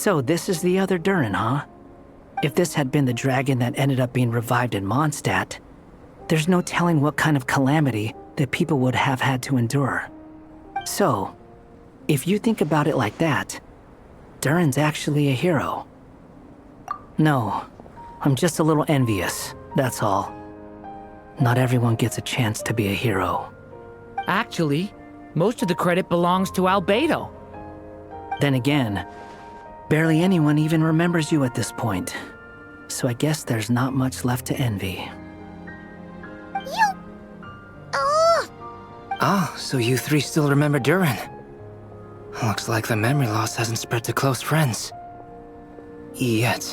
So this is the other Durin, huh? If this had been the dragon that ended up being revived in Mondstadt, there's no telling what kind of calamity that people would have had to endure. So, if you think about it like that, Durin's actually a hero. No, I'm just a little envious, that's all. Not everyone gets a chance to be a hero. Actually, most of the credit belongs to Albedo. Then again, barely anyone even remembers you at this point. So I guess there's not much left to envy. Ah, so you three still remember Durin. Looks like the memory loss hasn't spread to close friends. Yet.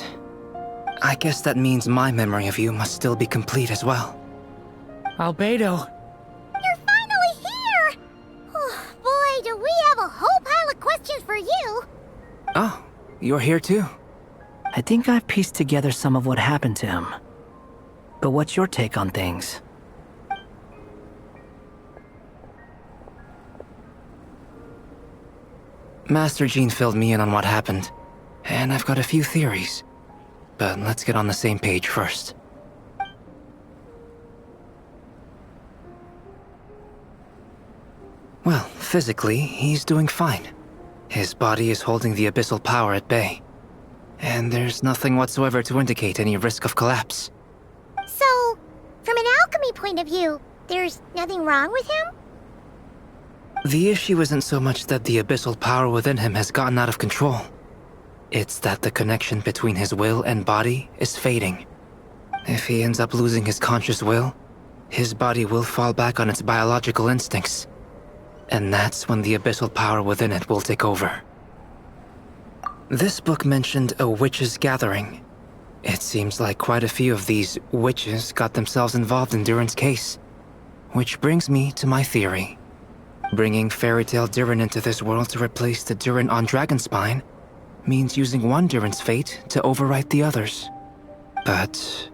I guess that means my memory of you must still be complete as well. Albedo. You're finally here! Oh, boy, do we have a whole pile of questions for you! Oh, you're here too? I think I've pieced together some of what happened to him. But what's your take on things? Master Jean filled me in on what happened, and I've got a few theories. But let's get on the same page first. Well, physically, he's doing fine. His body is holding the abyssal power at bay. And there's nothing whatsoever to indicate any risk of collapse. So, from an alchemy point of view, there's nothing wrong with him? The issue isn't so much that the abyssal power within him has gotten out of control. It's that the connection between his will and body is fading. If he ends up losing his conscious will, his body will fall back on its biological instincts. And that's when the abyssal power within it will take over. This book mentioned a witches' gathering. It seems like quite a few of these witches got themselves involved in Durin's case. Which brings me to my theory. Bringing Fairy Tale Durin into this world to replace the Durin on Dragonspine means using one Durin's fate to overwrite the others. But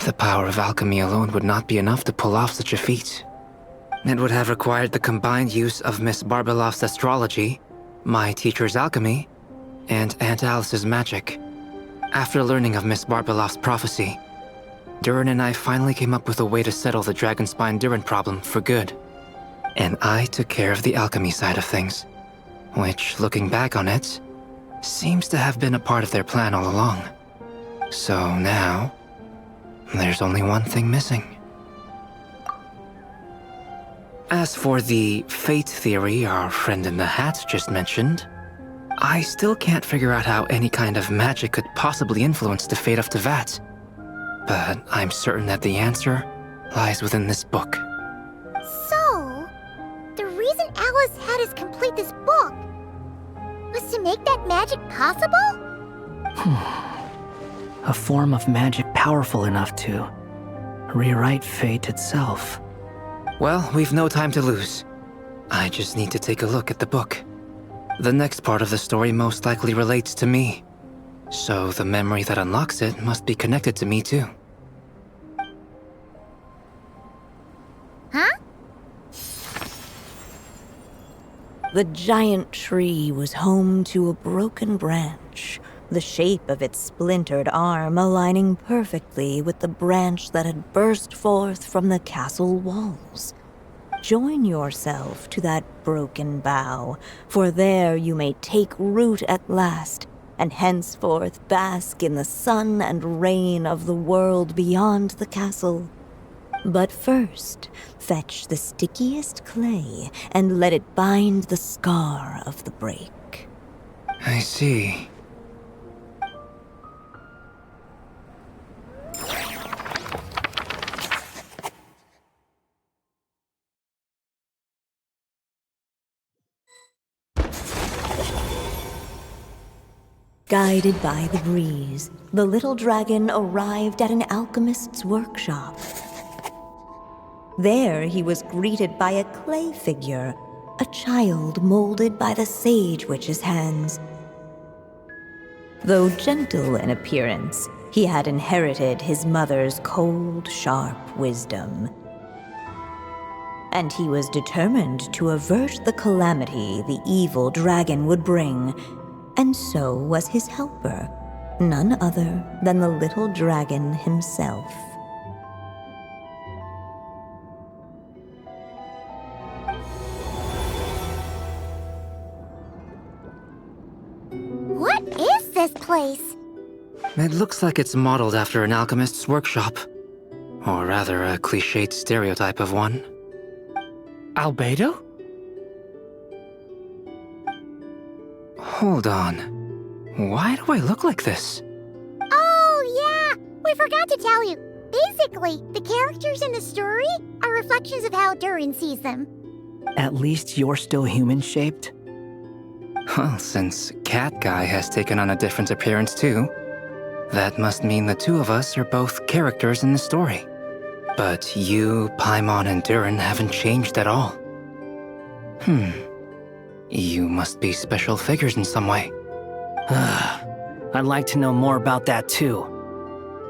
the power of alchemy alone would not be enough to pull off such a feat. It would have required the combined use of Miss Barbeloff's astrology, my teacher's alchemy, and Aunt Alice's magic. After learning of Miss Barbeloff's prophecy, Durin and I finally came up with a way to settle the Dragonspine Durin problem for good. And I took care of the alchemy side of things, which, looking back on it, seems to have been a part of their plan all along. So now, there's only one thing missing. As for the fate theory our friend in the hat just mentioned, I still can't figure out how any kind of magic could possibly influence the fate of Teyvat. But I'm certain that the answer lies within this book. So, the reason Alice had us complete this book was to make that magic possible? A form of magic powerful enough to rewrite fate itself. Well, we've no time to lose. I just need to take a look at the book. The next part of the story most likely relates to me. So the memory that unlocks it must be connected to me too. Huh? The giant tree was home to a broken branch, the shape of its splintered arm aligning perfectly with the branch that had burst forth from the castle walls. Join yourself to that broken bough, for there you may take root at last, and henceforth bask in the sun and rain of the world beyond the castle. But first, fetch the stickiest clay and let it bind the scar of the break. I see. Guided by the breeze, the little dragon arrived at an alchemist's workshop. There he was greeted by a clay figure, a child molded by the Sage Witch's hands. Though gentle in appearance, he had inherited his mother's cold, sharp wisdom. And he was determined to avert the calamity the evil dragon would bring, And so was his helper, none other than the little dragon himself. What is this place? It looks like it's modeled after an alchemist's workshop. Or rather, a cliched stereotype of one. Albedo? Hold on. Why do I look like this? Oh, yeah! We forgot to tell you. Basically, the characters in the story are reflections of how Durin sees them. At least you're still human-shaped? Well, since Cat Guy has taken on a different appearance too, that must mean the two of us are both characters in the story. But you, Paimon, and Durin haven't changed at all. You must be special figures in some way. I'd like to know more about that too.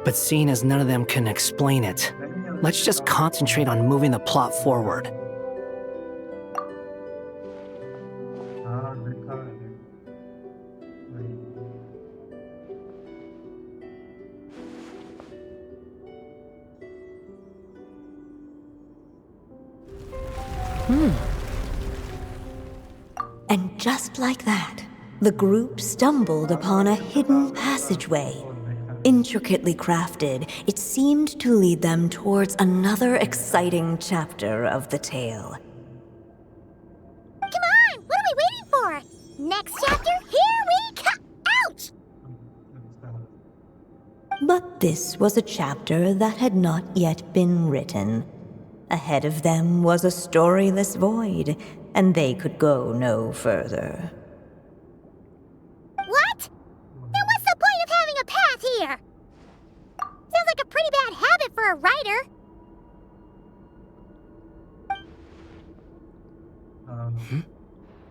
But seeing as none of them can explain it, let's just concentrate on moving the plot forward. And just like that, the group stumbled upon a hidden passageway. Intricately crafted, it seemed to lead them towards another exciting chapter of the tale. Come on! What are we waiting for? Next chapter, here we come! Ouch! But this was a chapter that had not yet been written. Ahead of them was a storyless void, and they could go no further. What? Then what's the point of having a path here? Sounds like a pretty bad habit for a writer.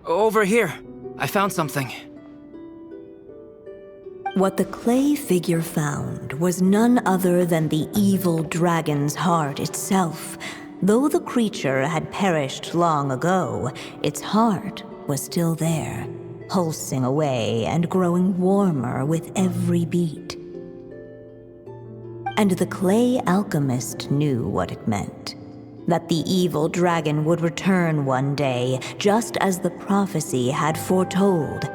Over here. I found something. What the clay figure found was none other than the evil dragon's heart itself. Though the creature had perished long ago, its heart was still there, pulsing away and growing warmer with every beat. And the clay alchemist knew what it meant. That the evil dragon would return one day, just as the prophecy had foretold.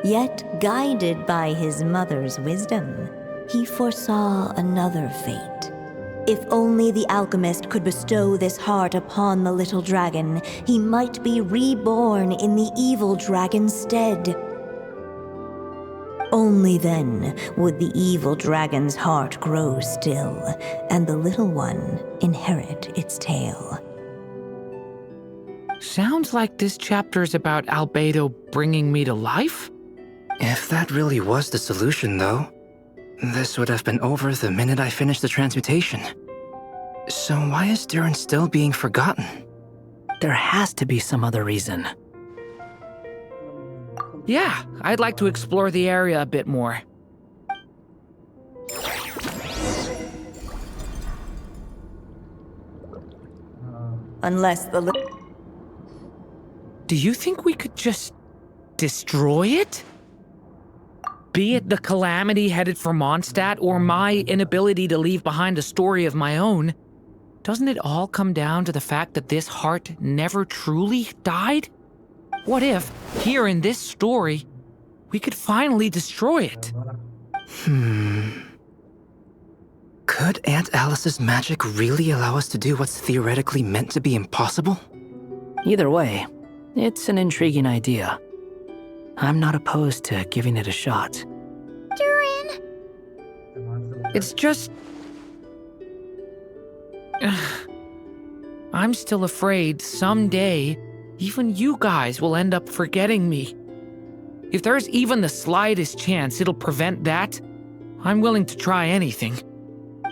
Yet, guided by his mother's wisdom, he foresaw another fate. If only the alchemist could bestow this heart upon the little dragon, he might be reborn in the evil dragon's stead. Only then would the evil dragon's heart grow still, and the little one inherit its tale. Sounds like this chapter's about Albedo bringing me to life? If that really was the solution, though, this would have been over the minute I finished the transmutation. So why is Durin still being forgotten? There has to be some other reason. Yeah, I'd like to explore the area a bit more. Unless the Do you think we could just destroy it? Be it the calamity headed for Mondstadt or my inability to leave behind a story of my own, doesn't it all come down to the fact that this heart never truly died? What if, here in this story, we could finally destroy it? Could Aunt Alice's magic really allow us to do what's theoretically meant to be impossible? Either way, it's an intriguing idea. I'm not opposed to giving it a shot. Durin! It's just... I'm still afraid someday, even you guys will end up forgetting me. If there's even the slightest chance it'll prevent that, I'm willing to try anything.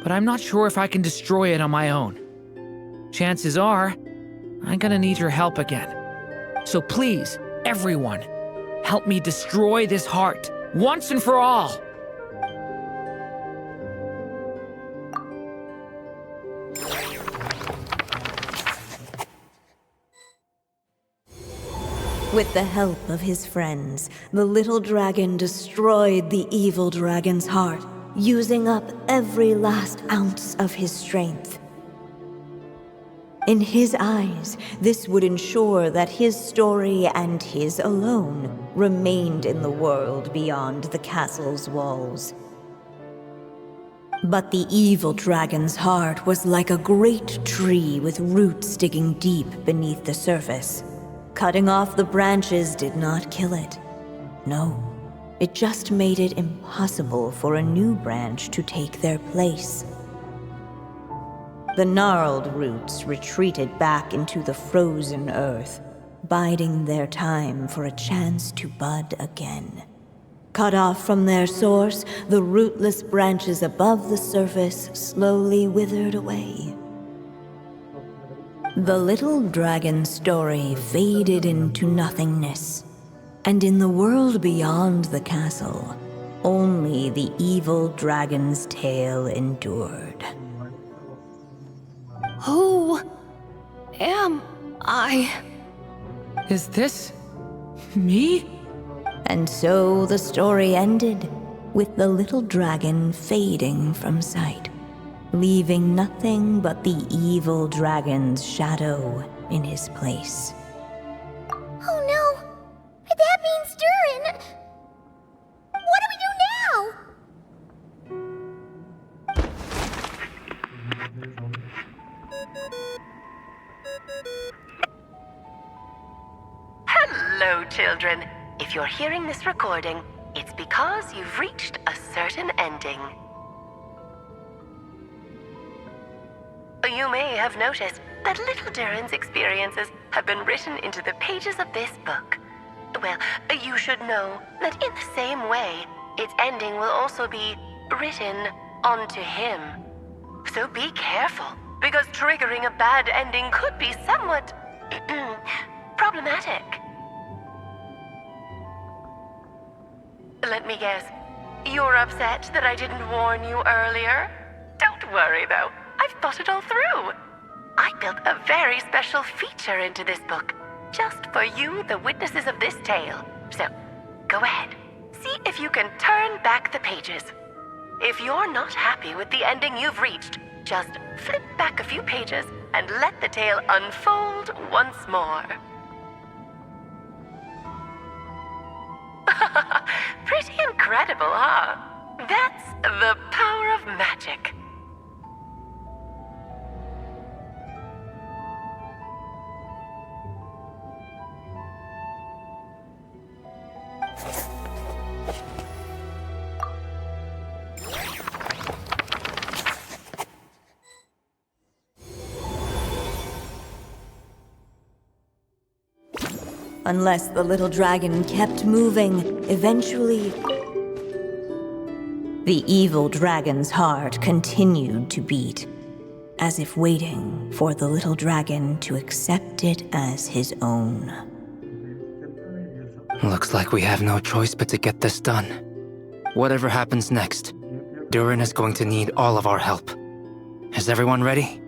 But I'm not sure if I can destroy it on my own. Chances are, I'm gonna need your help again. So please, everyone, help me destroy this heart, once and for all! With the help of his friends, the little dragon destroyed the evil dragon's heart, using up every last ounce of his strength. In his eyes, this would ensure that his story and his alone remained in the world beyond the castle's walls. But the evil dragon's heart was like a great tree with roots digging deep beneath the surface. Cutting off the branches did not kill it. No, it just made it impossible for a new branch to take their place. The gnarled roots retreated back into the frozen earth, biding their time for a chance to bud again. Cut off from their source, the rootless branches above the surface slowly withered away. The little dragon's story faded into nothingness, and in the world beyond the castle, only the evil dragon's tale endured. Who am I? Is this me? And so the story ended, with the little dragon fading from sight, leaving nothing but the evil dragon's shadow in his place. Oh no! That means Durin! What do we do now? Hello, children. If you're hearing this recording, it's because you've reached a certain ending. You may have noticed that little Durin's experiences have been written into the pages of this book. Well, you should know that in the same way, its ending will also be written onto him. So be careful, because triggering a bad ending could be somewhat problematic. Let me guess, you're upset that I didn't warn you earlier? Don't worry though, I've thought it all through. I built a very special feature into this book, just for you, the witnesses of this tale. So, go ahead, see if you can turn back the pages. If you're not happy with the ending you've reached, just flip back a few pages and let the tale unfold once more. Pretty incredible, huh? That's the power of magic. Unless the little dragon kept moving, eventually, the evil dragon's heart continued to beat, as if waiting for the little dragon to accept it as his own. Looks like we have no choice but to get this done. Whatever happens next, Durin is going to need all of our help. Is everyone ready?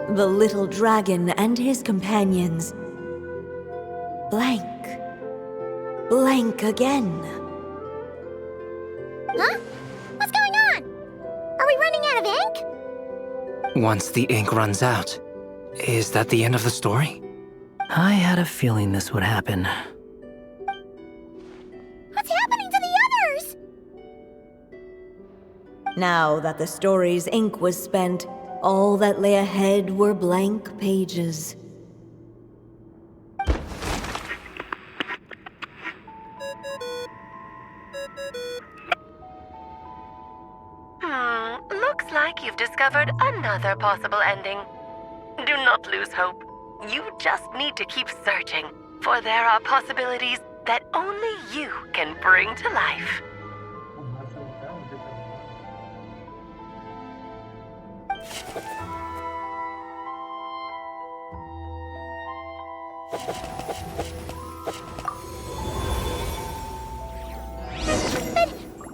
The little dragon and his companions blank again. Huh? What's going on? Are we running out of ink? Once the ink runs out, is that the end of the story? I had a feeling this would happen. What's happening to the others? Now that the story's ink was spent, all that lay ahead were blank pages. Looks like you've discovered another possible ending. Do not lose hope. You just need to keep searching, for there are possibilities that only you can bring to life. But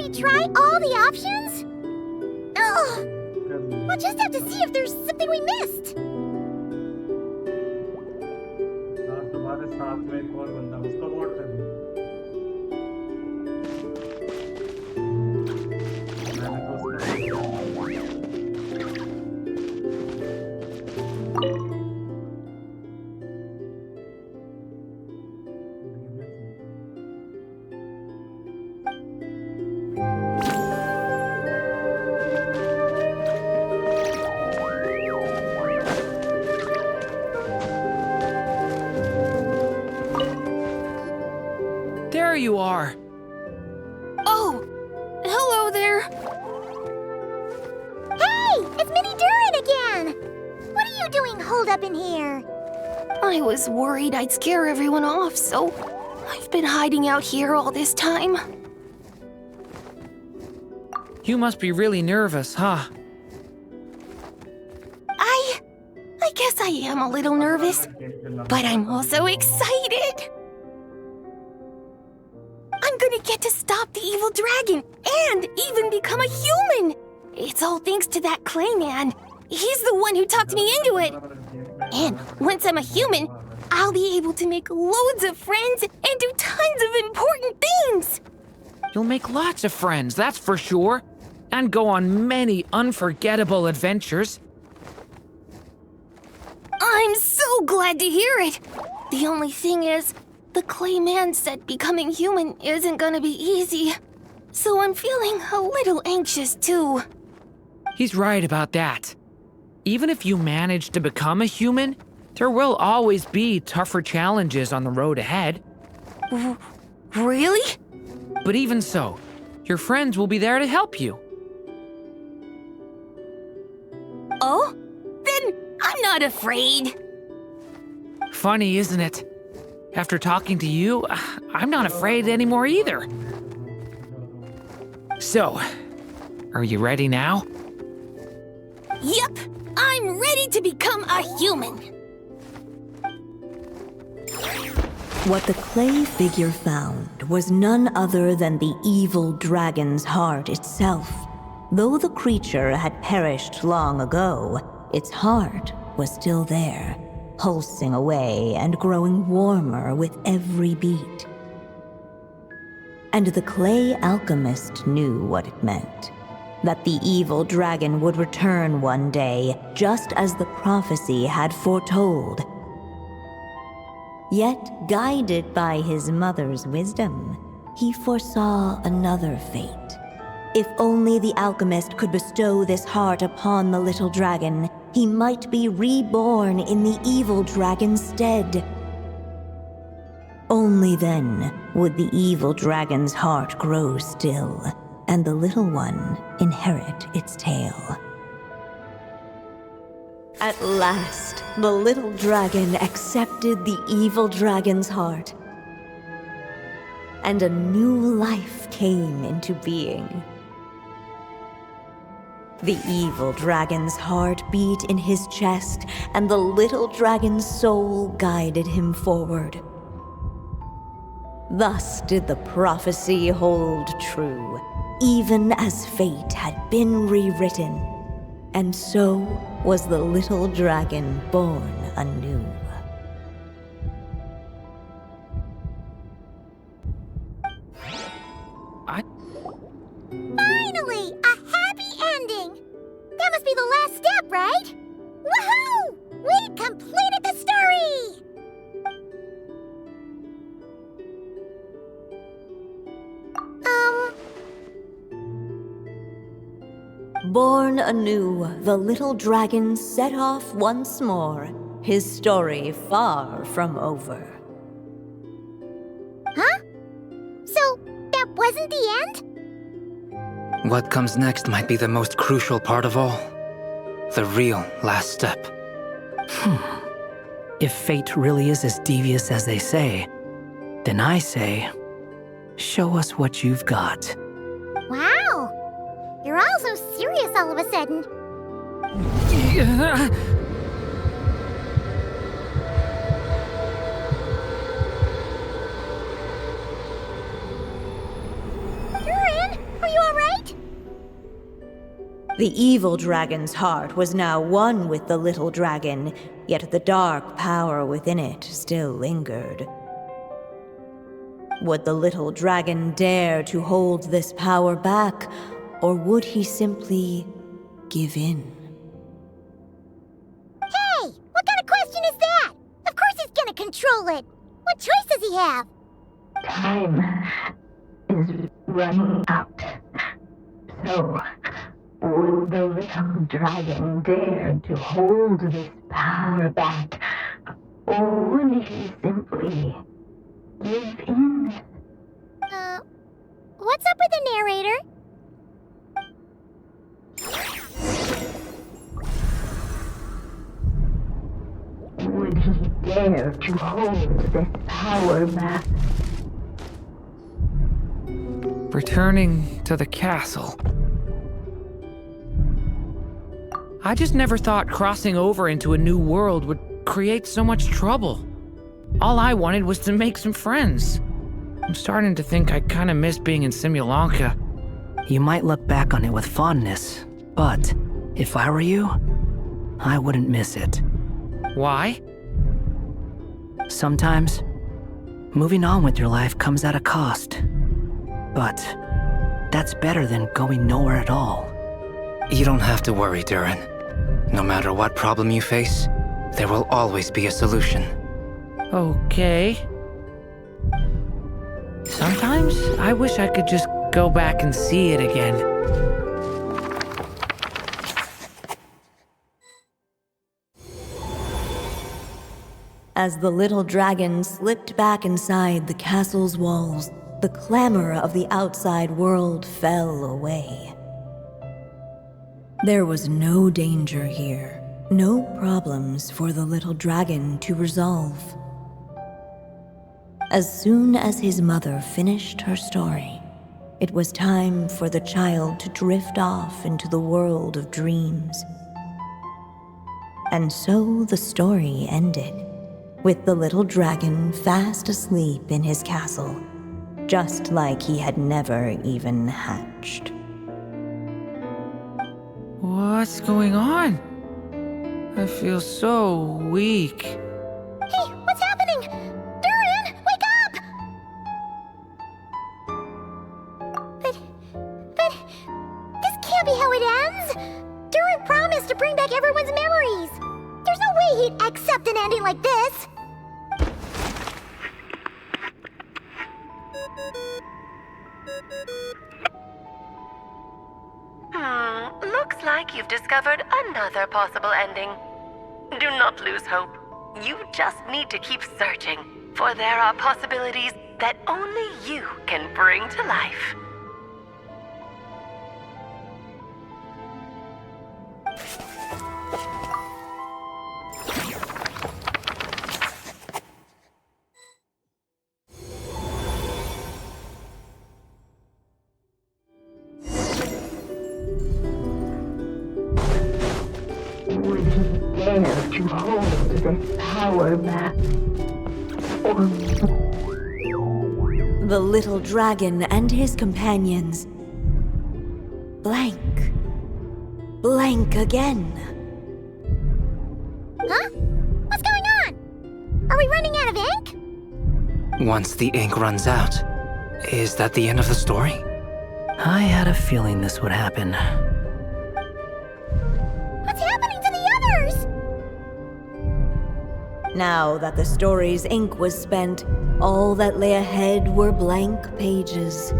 already try all the options? Ugh. We'll just have to see if there's something we missed. हाँ, तुम्हारे साथ में एक और बंदा, उसको vote कर दो। मैंने तो There you are. Oh, hello there. Hey, it's Mini Durin again! What are you doing holed up in here? I was worried I'd scare everyone off, so I've been hiding out here all this time. You must be really nervous, huh? I guess I am a little nervous, but I'm also excited. I'm gonna get to stop the evil dragon and even become a human. It's all thanks to that clay man. He's the one who talked me into it. And once I'm a human, I'll be able to make loads of friends and do tons of important things. You'll make lots of friends, that's for sure. And go on many unforgettable adventures. I'm so glad to hear it. The only thing is, the clay man said becoming human isn't gonna be easy. So I'm feeling a little anxious too. He's right about that. Even if you manage to become a human, there will always be tougher challenges on the road ahead. Really? But even so, your friends will be there to help you. Oh? Then I'm not afraid. Funny, isn't it? After talking to you, I'm not afraid anymore either. So, are you ready now? Yep, I'm ready to become a human. What the clay figure found was none other than the evil dragon's heart itself. Though the creature had perished long ago, its heart was still there, pulsing away and growing warmer with every beat. And the clay alchemist knew what it meant. That the evil dragon would return one day, just as the prophecy had foretold. Yet, guided by his mother's wisdom, he foresaw another fate. If only the alchemist could bestow this heart upon the little dragon, he might be reborn in the evil dragon's stead. Only then would the evil dragon's heart grow still, and the little one inherit its tale. At last, the little dragon accepted the evil dragon's heart, and a new life came into being. The evil dragon's heart beat in his chest, and the little dragon's soul guided him forward. Thus did the prophecy hold true, even as fate had been rewritten. And so was the little dragon born anew. Finally! A happy ending! That must be the last step, right? Woohoo! We completed the story! Born anew, the little dragon set off once more, his story far from over. Huh? So, that wasn't the end? What comes next might be the most crucial part of all. The real last step. If fate really is as devious as they say, then I say, show us what you've got. Wow! You're all so serious all of a sudden. Durin, are you The evil dragon's heart was now one with the little dragon, yet the dark power within it still lingered. Would the little dragon dare to hold this power back, or would he simply give in? Hey! What kind of question is that? Of course he's gonna control it! What choice does he have? Time is running out. So, would the little dragon dare to hold this power back, or would he simply give in? What's up with the narrator? Would he dare to hold this power back? Returning to the castle. I just never thought crossing over into a new world would create so much trouble. All I wanted was to make some friends. I'm starting to think I kinda miss being in Simulanka. You might look back on it with fondness, but if I were you, I wouldn't miss it. Why? Sometimes, moving on with your life comes at a cost. But that's better than going nowhere at all. You don't have to worry, Durin. No matter what problem you face, there will always be a solution. Okay. Sometimes I wish I could just go back and see it again. As the little dragon slipped back inside the castle's walls, the clamor of the outside world fell away. There was no danger here, no problems for the little dragon to resolve. As soon as his mother finished her story, it was time for the child to drift off into the world of dreams. And so the story ended, with the little dragon fast asleep in his castle, just like he had never even hatched. What's going on? I feel so weak. Hey, what's happening? Durin, wake up! But this can't be how it ends. Durin promised to bring back everyone's memories. There's no way he'd accept an ending like this. Looks like you've discovered another possible ending. Do not lose hope. You just need to keep searching, for there are possibilities that only you can bring to life. Would he dare to hold this power back, or The little dragon and his companions blank again. Huh? What's going on? Are we running out of ink? Once the ink runs out, is that the end of the story? I had a feeling this would happen. What's happening to the others? Now that the story's ink was spent, all that lay ahead were blank pages.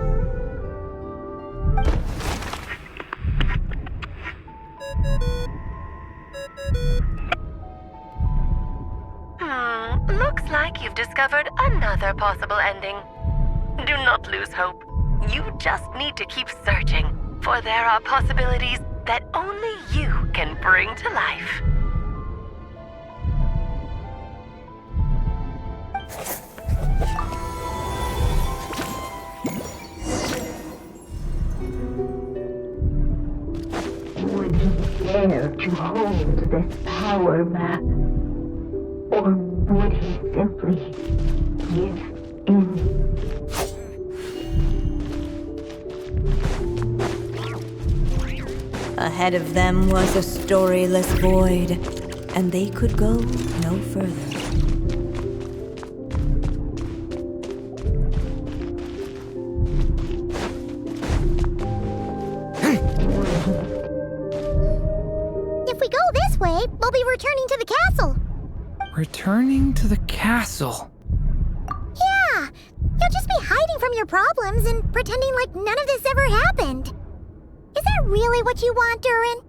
Looks like you've discovered another possible ending. Do not lose hope. You just need to keep searching, for there are possibilities that only you can bring to life. would he dare to hold this power back, or would he simply give in? Ahead Ahead of them was a storyless void, and they could go no further. If we go this way, we'll be returning to the castle. Returning to the castle. Yeah, you'll just be hiding from your problems and pretending like none of this ever happened. Is that really what you want, Durin?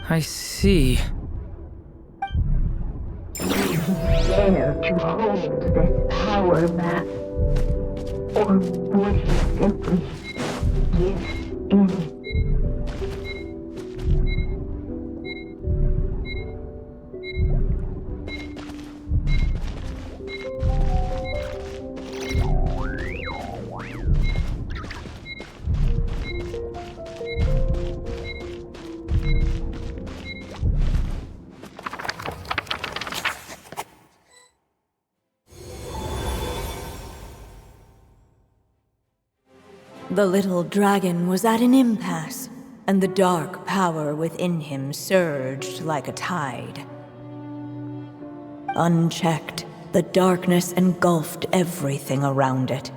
I see. Dare to hold this power back? Or would he simply give in? The little dragon was at an impasse, and the dark power within him surged like a tide. Unchecked, the darkness engulfed everything around it,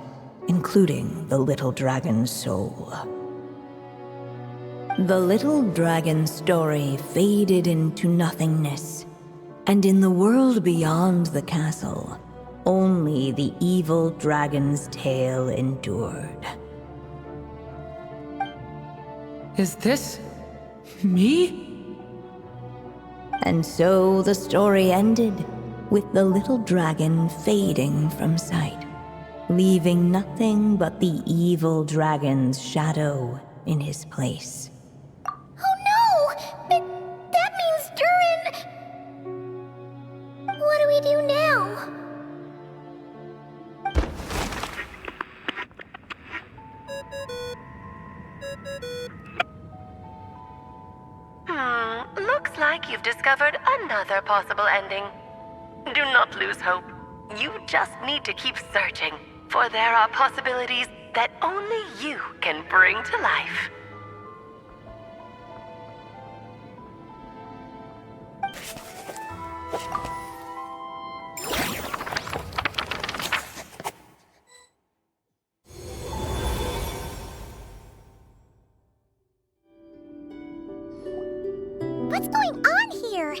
including the little dragon's soul. The little dragon's story faded into nothingness, and in the world beyond the castle, only the evil dragon's tale endured. Is this me? And so the story ended, with the little dragon fading from sight, leaving nothing but the evil dragon's shadow in his place. Oh no! That means Durin... What do we do now? Looks like you've discovered another possible ending. Do not lose hope. You just need to keep searching, for there are possibilities that only you can bring to life. What's going on here?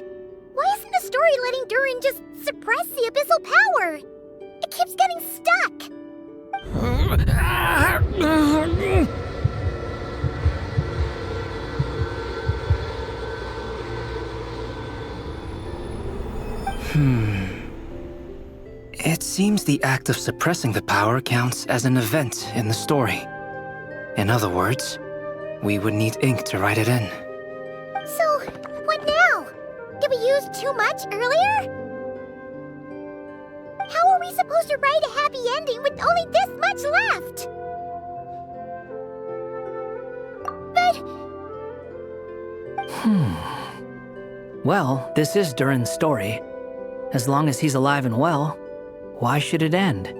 Why isn't the story letting Durin just suppress the abyssal power? It keeps getting stuck. It seems the act of suppressing the power counts as an event in the story. In other words, we would need ink to write it in. So, what now? Did we use too much earlier? How are we supposed to write a happy ending with only this much left? But... Well, this is Durin's story. As long as he's alive and well, why should it end?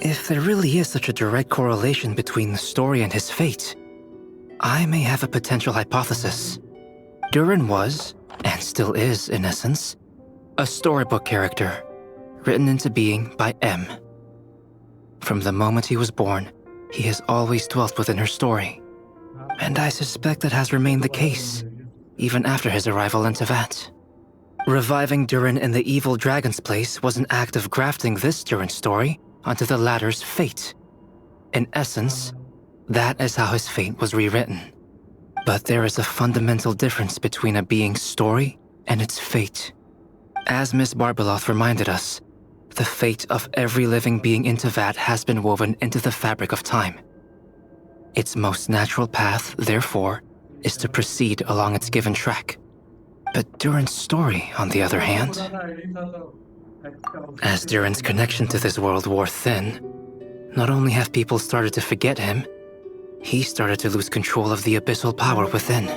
If there really is such a direct correlation between the story and his fate, I may have a potential hypothesis. Durin was, and still is in essence, a storybook character, written into being by M. From the moment he was born, he has always dwelt within her story. And I suspect that has remained the case, even after his arrival in Teyvat. Reviving Durin in the evil dragon's place was an act of grafting this Durin story onto the latter's fate. In essence, that is how his fate was rewritten. But there is a fundamental difference between a being's story and its fate. As Miss Barbeloth reminded us, the fate of every living being in Teyvat has been woven into the fabric of time. Its most natural path, therefore, is to proceed along its given track. But Durin's story, on the other hand, as Durin's connection to this world wore thin, not only have people started to forget him, he started to lose control of the abyssal power within.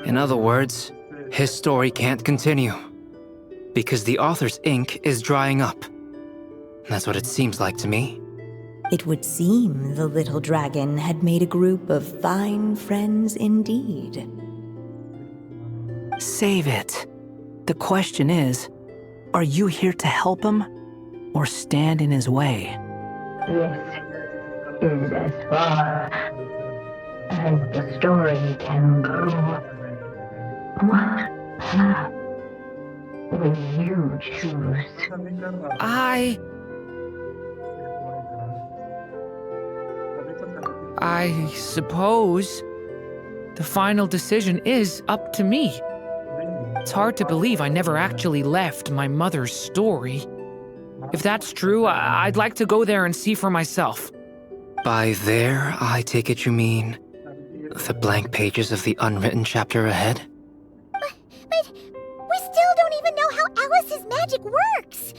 In other words, his story can't continue, because the author's ink is drying up. That's what it seems like to me. It would seem the little dragon had made a group of fine friends indeed. Save it. The question is, are you here to help him or stand in his way? This is as far as the story can go. What path will you choose? I suppose the final decision is up to me. It's hard to believe I never actually left my mother's story. If that's true, I'd like to go there and see for myself. By there, I take it you mean the blank pages of the unwritten chapter ahead? But we still don't even know how Alice's magic works.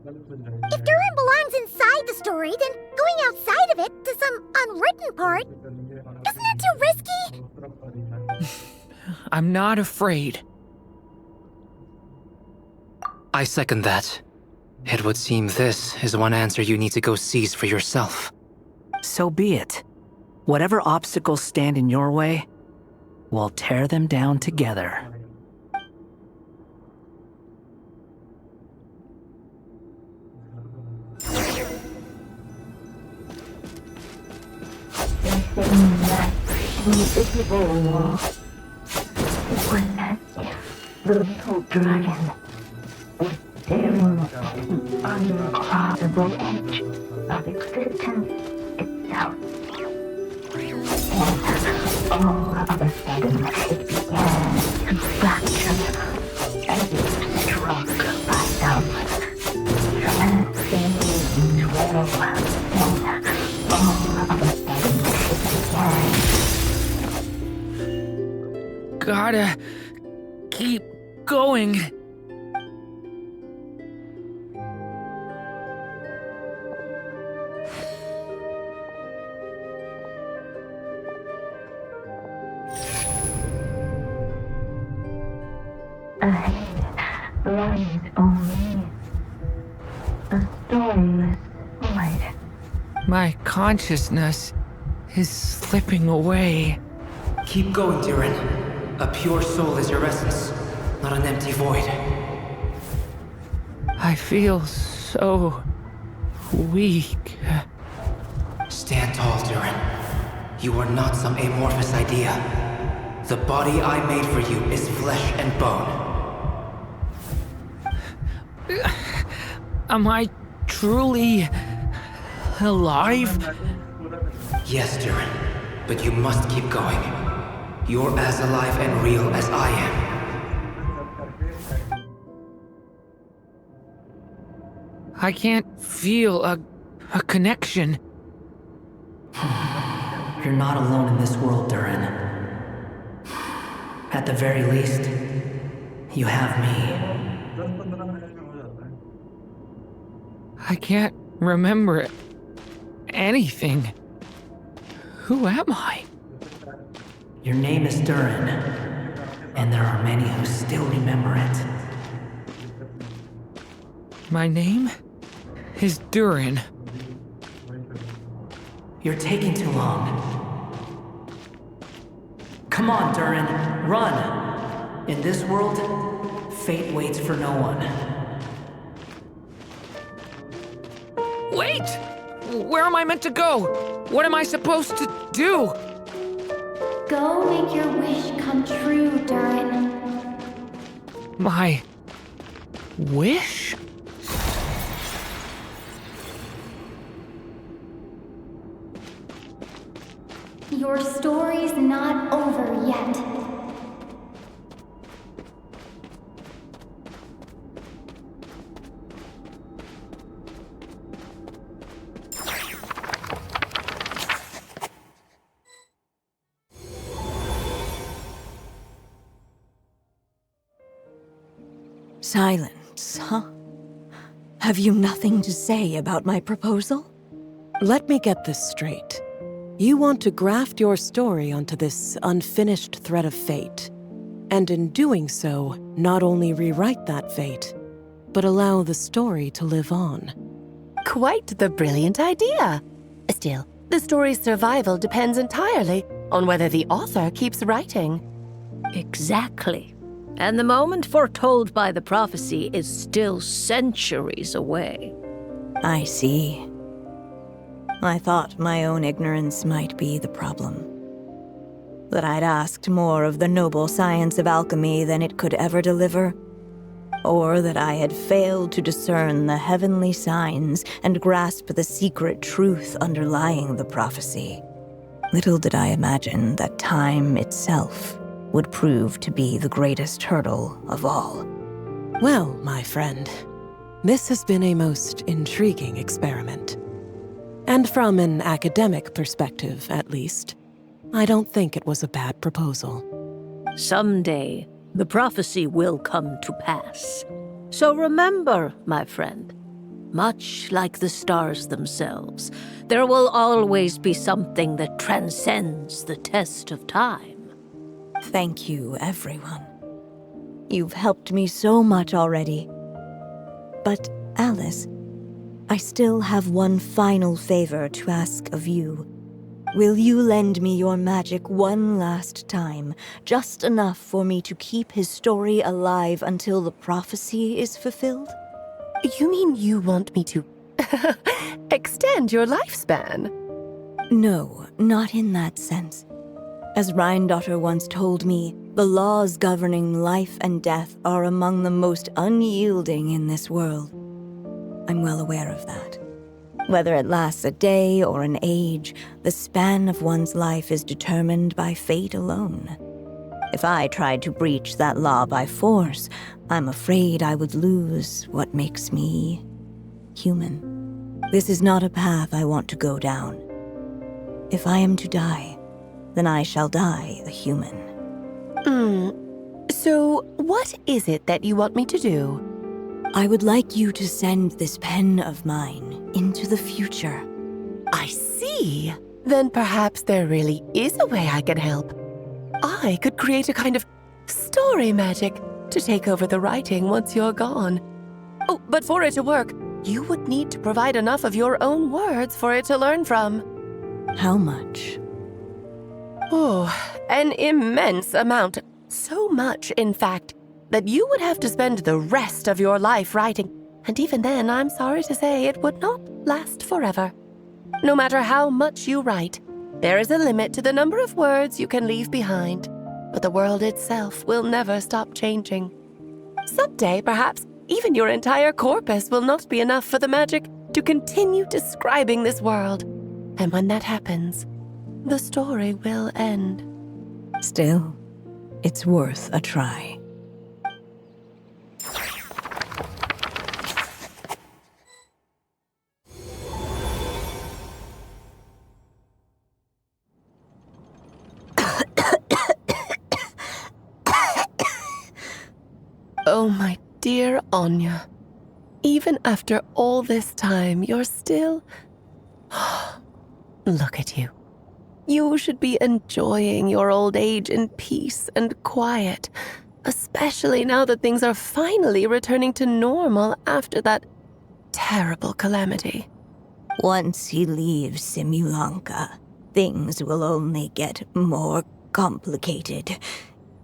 If Durin belongs inside the story, then going outside of it to some unwritten part, isn't that too risky? I'm not afraid. I second that. It would seem this is one answer you need to go seize for yourself. So be it. Whatever obstacles stand in your way, we'll tear them down together. Invisible wall. It was as if the little dragon was staring at the uncrossable edge of existence itself. And all of a sudden it began to fracture as if struck by some transcending will. And all of a sudden it began. Gotta keep going. Ahead lies only a storyless void. My consciousness is slipping away. Keep going, Durin. A pure soul is your essence, not an empty void. I feel so weak. Stand tall, Durin. You are not some amorphous idea. The body I made for you is flesh and bone. Am I truly alive? Yes, Durin, but you must keep going. You're as alive and real as I am. I can't feel a connection. You're not alone in this world, Durin. At the very least, you have me. I can't remember anything. Who am I? Your name is Durin, and there are many who still remember it. My name is Durin. You're taking too long. Come on, Durin, run! In this world, fate waits for no one. Wait! Where am I meant to go? What am I supposed to do? Go make your wish come true, Durin. My wish? Your story's not over yet. Silence, huh? Have you nothing to say about my proposal? Let me get this straight. You want to graft your story onto this unfinished thread of fate, and in doing so, not only rewrite that fate, but allow the story to live on. Quite the brilliant idea. Still, the story's survival depends entirely on whether the author keeps writing. Exactly. and the moment foretold by the prophecy is still centuries away. I see. I thought my own ignorance might be the problem. That I'd asked more of the noble science of alchemy than it could ever deliver. Or that I had failed to discern the heavenly signs and grasp the secret truth underlying the prophecy. Little did I imagine that time itself would prove to be the greatest hurdle of all. Well, my friend, this has been a most intriguing experiment. And from an academic perspective, at least, I don't think it was a bad proposal. Someday, the prophecy will come to pass. So remember, my friend, much like the stars themselves, there will always be something that transcends the test of time. Thank you, everyone. You've helped me so much already. But, Alice, I still have one final favor to ask of you. Will you lend me your magic one last time, just enough for me to keep his story alive until the prophecy is fulfilled? You mean you want me to extend your lifespan? No, not in that sense. As Rhindaughter once told me, the laws governing life and death are among the most unyielding in this world. I'm well aware of that. Whether it lasts a day or an age, the span of one's life is determined by fate alone. If I tried to breach that law by force, I'm afraid I would lose what makes me human. This is not a path I want to go down. If I am to die, then I shall die a human. So what is it that you want me to do? I would like you to send this pen of mine into the future. I see. Then perhaps there really is a way I can help. I could create a kind of story magic to take over the writing once you're gone. Oh, but for it to work, you would need to provide enough of your own words for it to learn from. How much? Oh, an immense amount. So much, in fact, that you would have to spend the rest of your life writing. And even then, I'm sorry to say, it would not last forever. No matter how much you write, there is a limit to the number of words you can leave behind. But the world itself will never stop changing. Someday, perhaps, even your entire corpus will not be enough for the magic to continue describing this world. And when that happens, the story will end. Still, it's worth a try. Oh, my dear Anya. Even after all this time, you're still... Look at you. You should be enjoying your old age in peace and quiet, especially now that things are finally returning to normal after that terrible calamity. Once he leaves Simulanka, things will only get more complicated.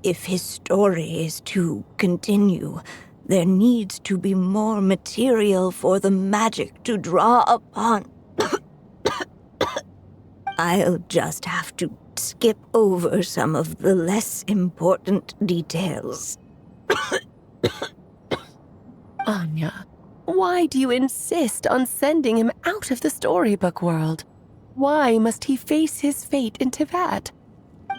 If his story is to continue, there needs to be more material for the magic to draw upon. I'll just have to skip over some of the less important details. Anya, why do you insist on sending him out of the storybook world? Why must he face his fate in Teyvat?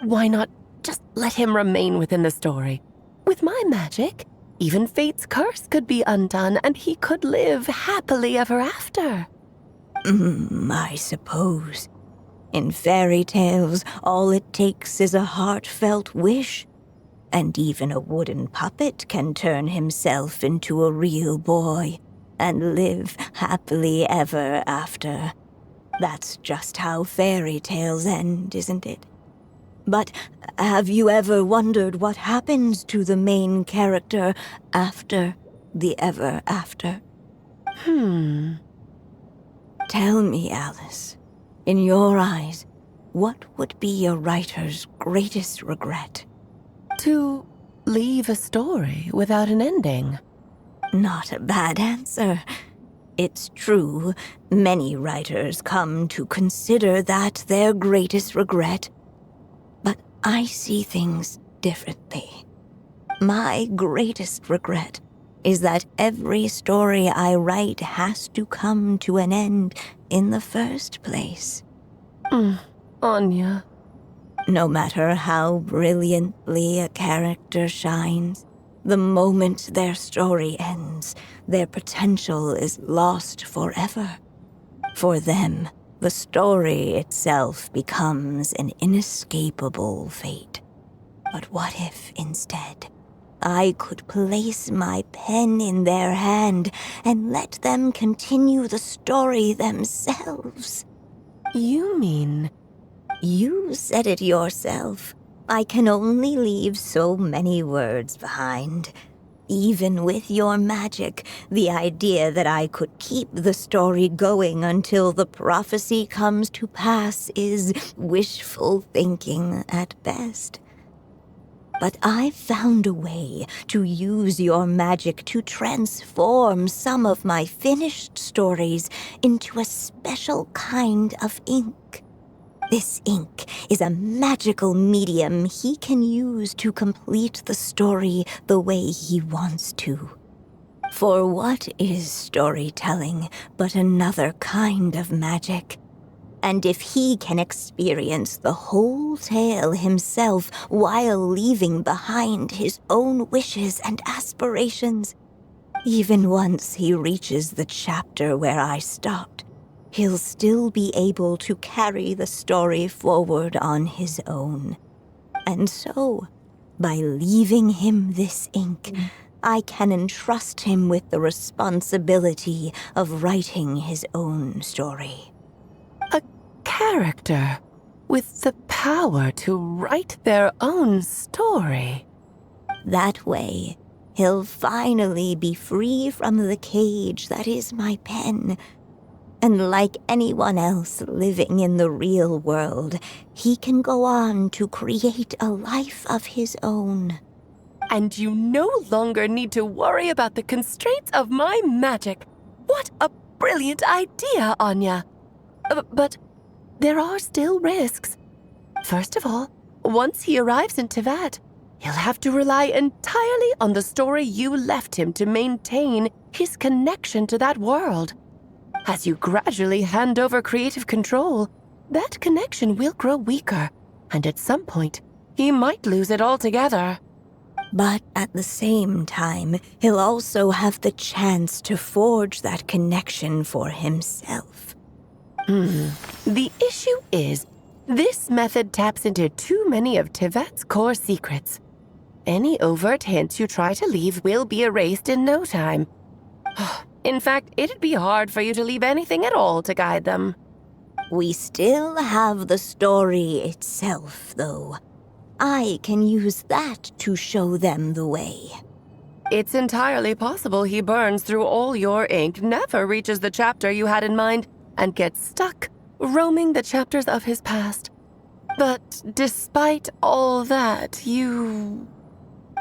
Why not just let him remain within the story? With my magic, even fate's curse could be undone and he could live happily ever after. I suppose. In fairy tales, all it takes is a heartfelt wish. And even a wooden puppet can turn himself into a real boy and live happily ever after. That's just how fairy tales end, isn't it? But have you ever wondered what happens to the main character after the ever after? Tell me, Alice, in your eyes, what would be a writer's greatest regret? To leave a story without an ending? Not a bad answer. It's true, many writers come to consider that their greatest regret. But I see things differently. My greatest regret is that every story I write has to come to an end in the first place. Anya. No matter how brilliantly a character shines, the moment their story ends, their potential is lost forever. For them, the story itself becomes an inescapable fate. But what if, instead, I could place my pen in their hand and let them continue the story themselves? You mean... You said it yourself. I can only leave so many words behind. Even with your magic, the idea that I could keep the story going until the prophecy comes to pass is wishful thinking at best. But I've found a way to use your magic to transform some of my finished stories into a special kind of ink. This ink is a magical medium he can use to complete the story the way he wants to. For what is storytelling but another kind of magic? And if he can experience the whole tale himself while leaving behind his own wishes and aspirations, even once he reaches the chapter where I stopped, he'll still be able to carry the story forward on his own. And so, by leaving him this ink, I can entrust him with the responsibility of writing his own story. A character with the power to write their own story. That way, he'll finally be free from the cage that is my pen. And like anyone else living in the real world, he can go on to create a life of his own. And you no longer need to worry about the constraints of my magic. What a brilliant idea, Anya. But there are still risks. First of all, once he arrives in Teyvat, he'll have to rely entirely on the story you left him to maintain his connection to that world. As you gradually hand over creative control, that connection will grow weaker, and at some point, he might lose it altogether. But at the same time, he'll also have the chance to forge that connection for himself. The issue is, this method taps into too many of Teyvat's core secrets. Any overt hints you try to leave will be erased in no time. In fact, it'd be hard for you to leave anything at all to guide them. We still have the story itself, though. I can use that to show them the way. It's entirely possible he burns through all your ink, never reaches the chapter you had in mind, and gets stuck, roaming the chapters of his past. But despite all that,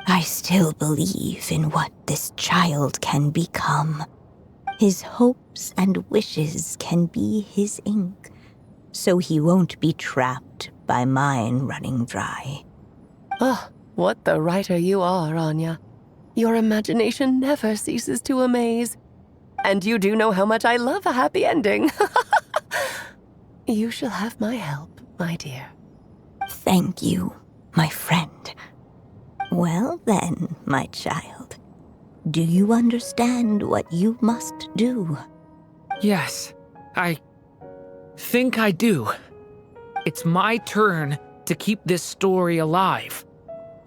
I still believe in what this child can become. His hopes and wishes can be his ink, so he won't be trapped by mine running dry. Oh, what the writer you are, Anya. Your imagination never ceases to amaze. And you do know how much I love a happy ending. You shall have my help, my dear. Thank you, my friend. Well then, my child. Do you understand what you must do? Yes, I think I do. It's my turn to keep this story alive.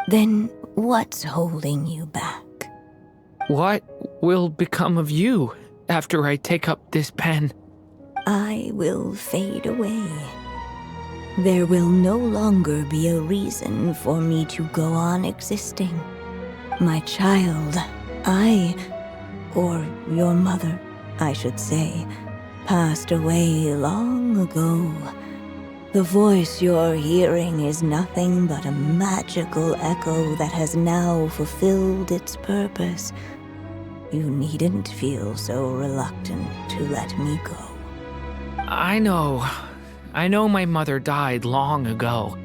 Then what's holding you back? What will become of you after I take up this pen? I will fade away. There will no longer be a reason for me to go on existing. My child, or your mother, I should say, passed away long ago. The voice you're hearing is nothing but a magical echo that has now fulfilled its purpose. You needn't feel so reluctant to let me go. I know my mother died long ago.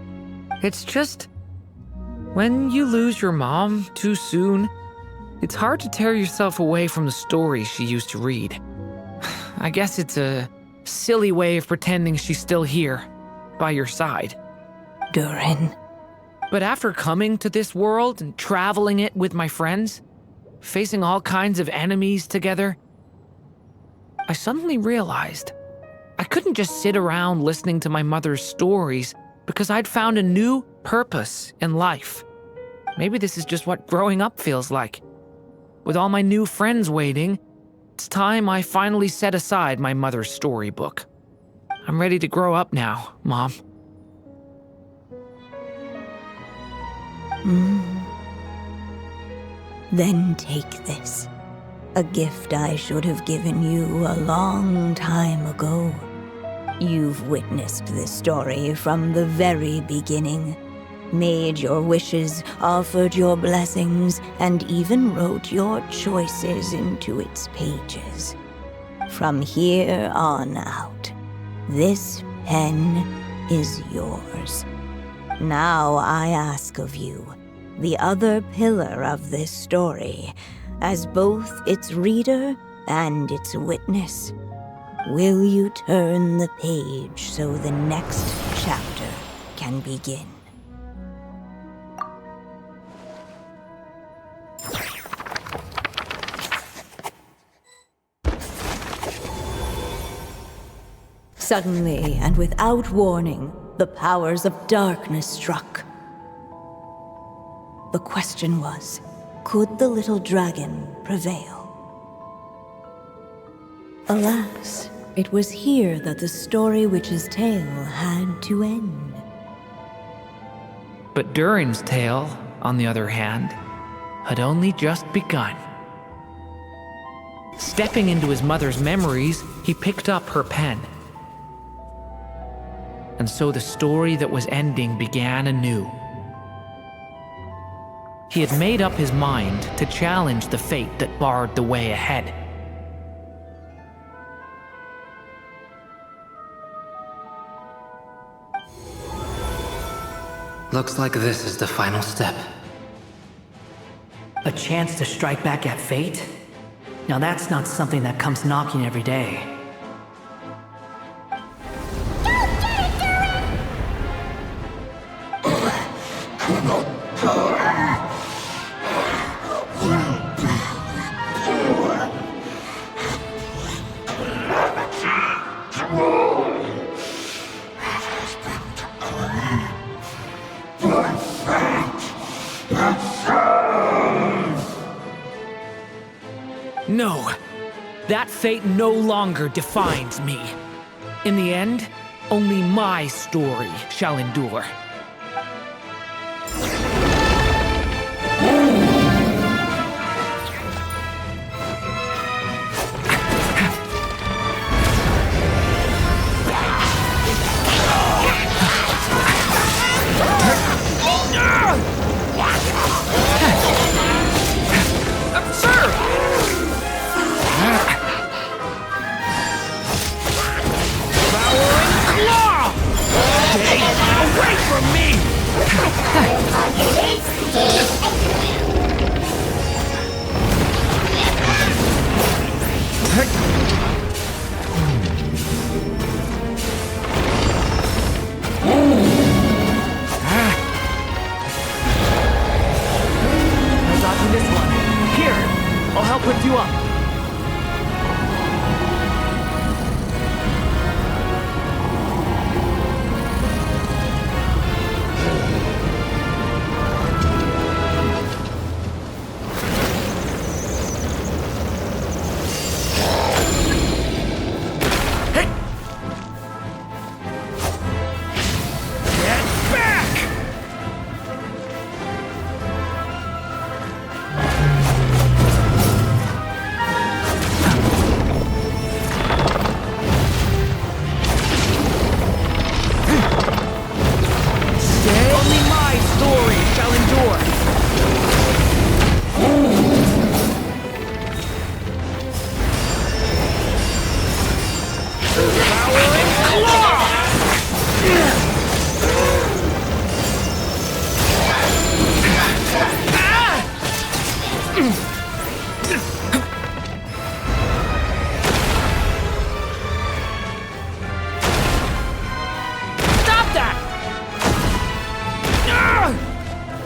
It's just, when you lose your mom too soon, it's hard to tear yourself away from the stories she used to read. I guess it's a silly way of pretending she's still here, by your side. Durin. But after coming to this world and traveling it with my friends, facing all kinds of enemies together, I suddenly realized I couldn't just sit around listening to my mother's stories because I'd found a new purpose in life. Maybe this is just what growing up feels like. With all my new friends waiting, it's time I finally set aside my mother's storybook. I'm ready to grow up now, Mom. Then take this. A gift I should have given you a long time ago. You've witnessed this story from the very beginning. Made your wishes, offered your blessings, and even wrote your choices into its pages. From here on out, this pen is yours. Now I ask of you, the other pillar of this story, as both its reader and its witness, will you turn the page so the next chapter can begin? Suddenly, and without warning, the powers of darkness struck. The question was, could the little dragon prevail? Alas, it was here that the story witch's tale had to end. But Durin's tale, on the other hand, had only just begun. Stepping into his mother's memories, he picked up her pen. And so the story that was ending began anew. He had made up his mind to challenge the fate that barred the way ahead. Looks like this is the final step. A chance to strike back at fate? Now that's not something that comes knocking every day. No, that fate no longer defines me. In the end, only my story shall endure.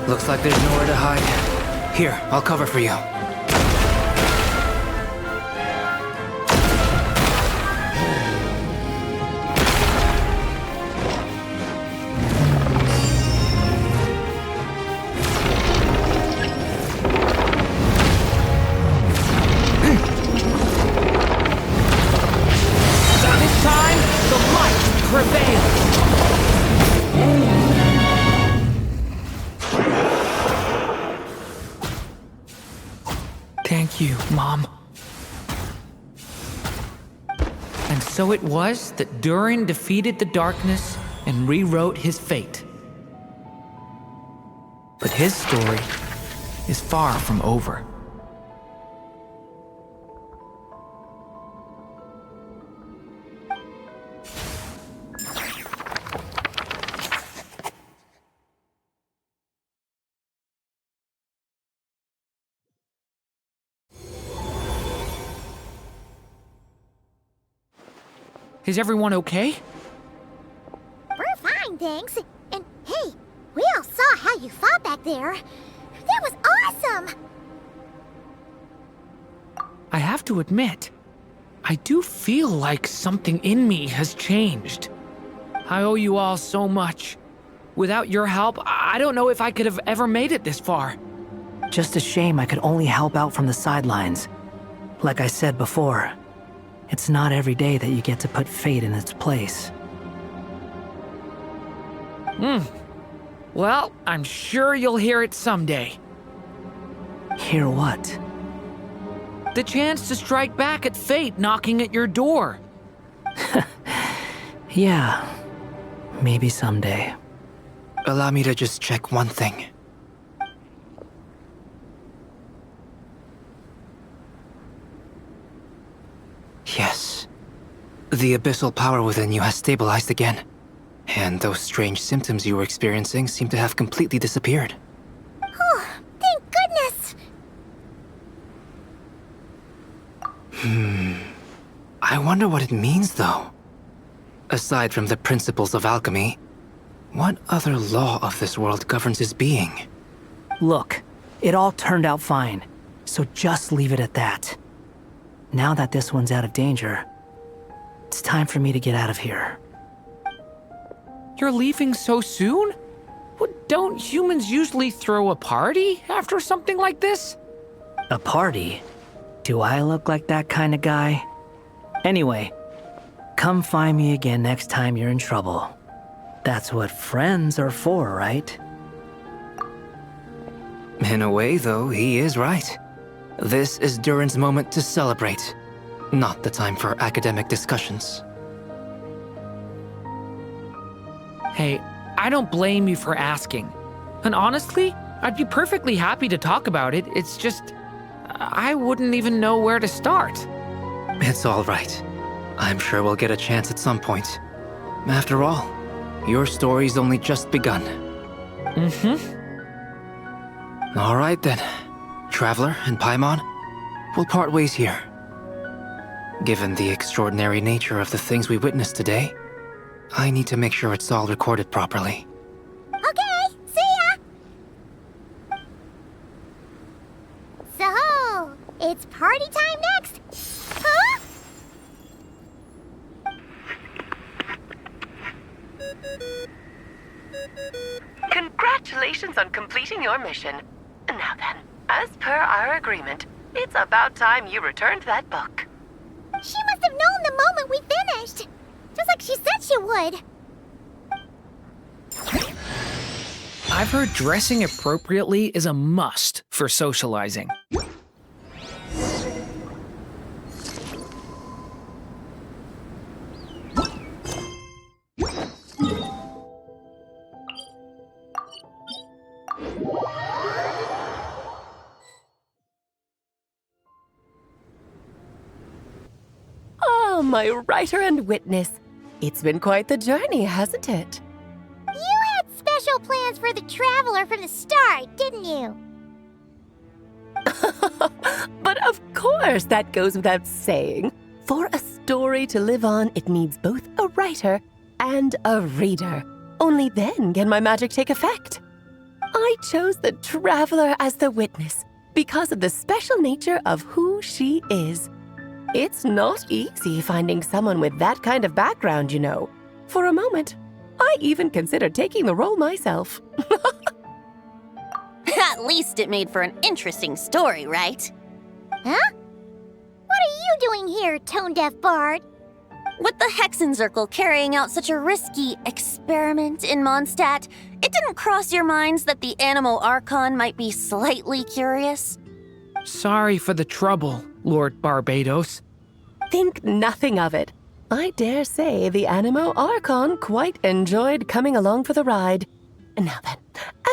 Looks like there's nowhere to hide. Here, I'll cover for you. This time, the light prevails. Thank you, Mom. And so it was that Durin defeated the darkness and rewrote his fate. But his story is far from over. Is everyone okay? We're fine, thanks. And hey, we all saw how you fought back there. That was awesome! I have to admit, I do feel like something in me has changed. I owe you all so much. Without your help, I don't know if I could have ever made it this far. Just a shame I could only help out from the sidelines. Like I said before, it's not every day that you get to put fate in its place. Well, I'm sure you'll hear it someday. Hear what? The chance to strike back at fate knocking at your door. Yeah, maybe someday. Allow me to just check one thing. Yes. The abyssal power within you has stabilized again. And those strange symptoms you were experiencing seem to have completely disappeared. Oh, thank goodness! I wonder what it means, though. Aside from the principles of alchemy, what other law of this world governs his being? Look, it all turned out fine, so just leave it at that. Now that this one's out of danger, it's time for me to get out of here. You're leaving so soon? Don't humans usually throw a party after something like this? A party? Do I look like that kind of guy? Anyway, come find me again next time you're in trouble. That's what friends are for, right? In a way, though, he is right. This is Durin's moment to celebrate, not the time for academic discussions. Hey, I don't blame you for asking. And honestly, I'd be perfectly happy to talk about it. It's just, I wouldn't even know where to start. It's all right. I'm sure we'll get a chance at some point. After all, your story's only just begun. All right then. Traveler and Paimon, we'll part ways here. Given the extraordinary nature of the things we witnessed today, I need to make sure it's all recorded properly. Okay, see ya! So, it's party time next! Huh? Congratulations on completing your mission. Now then, as per our agreement, it's about time you returned that book. She must have known the moment we finished! Just like she said she would! I've heard dressing appropriately is a must for socializing. Oh, my writer and witness. It's been quite the journey, hasn't it? You had special plans for the Traveler from the start, didn't you? But of course, that goes without saying. For a story to live on, it needs both a writer and a reader. Only then can my magic take effect. I chose the Traveler as the witness because of the special nature of who she is. It's not easy finding someone with that kind of background, you know. For a moment, I even considered taking the role myself. At least it made for an interesting story, right? Huh? What are you doing here, tone-deaf bard? With the Hexenzirkel carrying out such a risky experiment in Mondstadt, it didn't cross your minds that the Animo Archon might be slightly curious? Sorry for the trouble, Lord Barbados. Think nothing of it. I dare say the Animo Archon quite enjoyed coming along for the ride. Now then,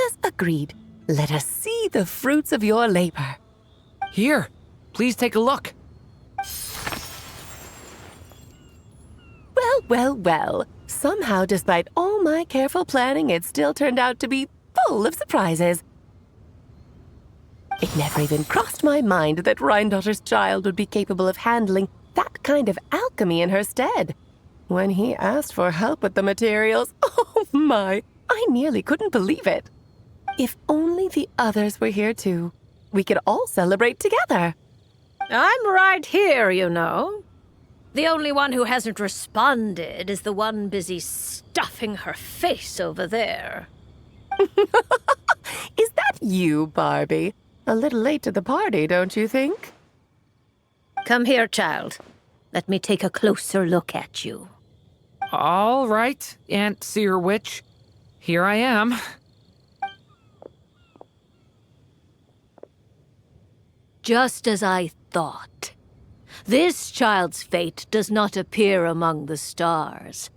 as agreed, let us see the fruits of your labor. Here, please take a look. Well, well, well. Somehow, despite all my careful planning, it still turned out to be full of surprises. It never even crossed my mind that Rhindotter's child would be capable of handling that kind of alchemy in her stead. When he asked for help with the materials, oh my, I nearly couldn't believe it. If only the others were here too, we could all celebrate together. I'm right here, you know. The only one who hasn't responded is the one busy stuffing her face over there. Is that you, Barbie? A little late to the party, don't you think? Come here, child. Let me take a closer look at you. All right, Aunt Seer Witch. Here I am. Just as I thought. This child's fate does not appear among the stars.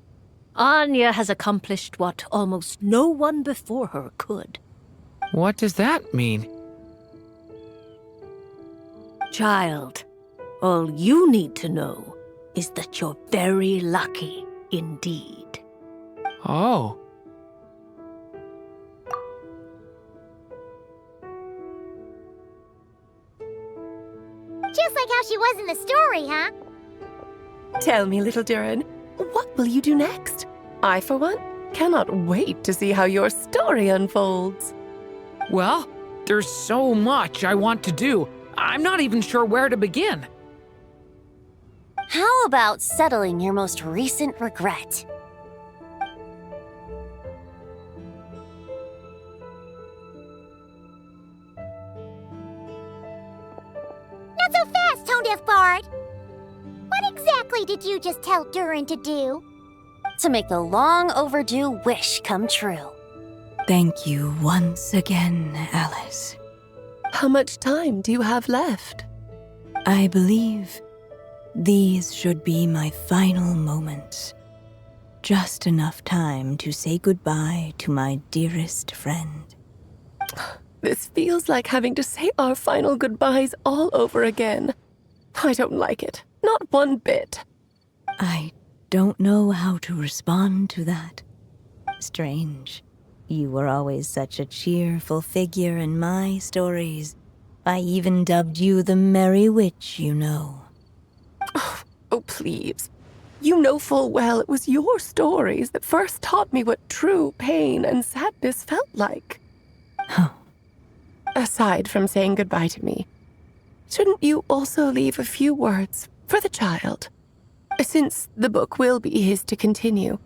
Anya has accomplished what almost no one before her could. What does that mean? Child, all you need to know is that you're very lucky indeed. Oh. Just like how she was in the story, huh? Tell me, little Durin, what will you do next? I, for one, cannot wait to see how your story unfolds. Well, there's so much I want to do. I'm not even sure where to begin. How about settling your most recent regret? Not so fast, tone-deaf bard. What exactly did you just tell Durin to do? To make the long overdue wish come true. Thank you once again, Alice. How much time do you have left? I believe these should be my final moments. Just enough time to say goodbye to my dearest friend. This feels like having to say our final goodbyes all over again. I don't like it. Not one bit. I don't know how to respond to that. Strange. You were always such a cheerful figure in my stories. I even dubbed you the Merry Witch, you know. Oh, please. You know full well it was your stories that first taught me what true pain and sadness felt like. Oh. Aside from saying goodbye to me, shouldn't you also leave a few words for the child? Since the book will be his to continue,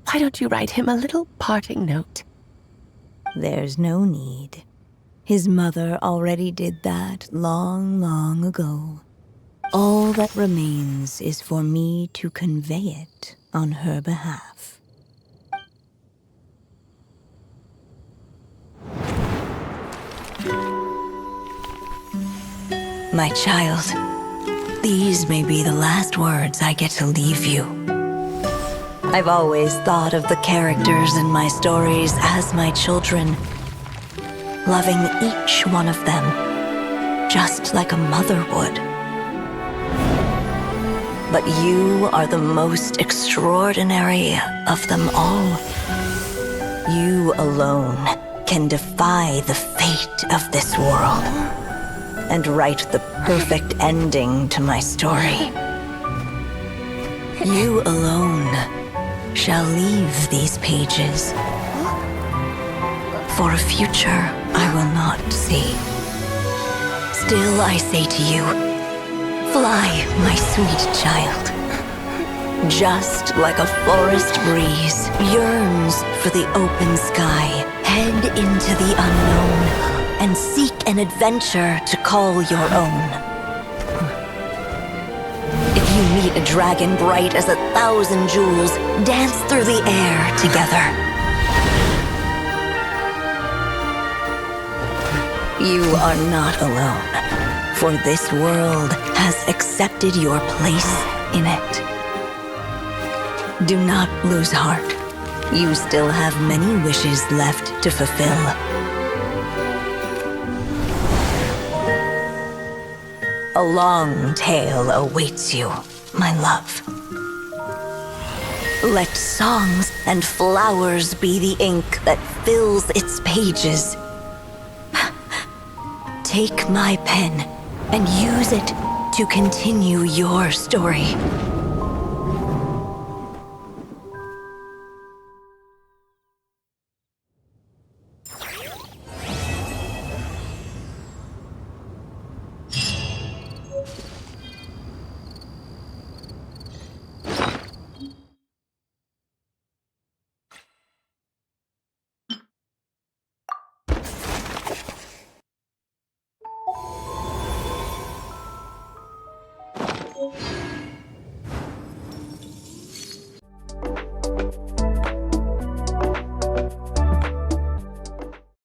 why don't you write him a little parting note? There's no need. His mother already did that long, long ago. All that remains is for me to convey it on her behalf. My child, these may be the last words I get to leave you. I've always thought of the characters in my stories as my children, loving each one of them, just like a mother would. But you are the most extraordinary of them all. You alone can defy the fate of this world and write the perfect ending to my story. You alone shall leave these pages for a future I will not see. Still I say to you, fly, my sweet child. Just like a forest breeze yearns for the open sky, head into the unknown and seek an adventure to call your own. If you meet a dragon bright as 1,000 jewels, dance through the air together. You are not alone, for this world has accepted your place in it. Do not lose heart. You still have many wishes left to fulfill. A long tale awaits you, my love. Let songs and flowers be the ink that fills its pages. Take my pen and use it to continue your story.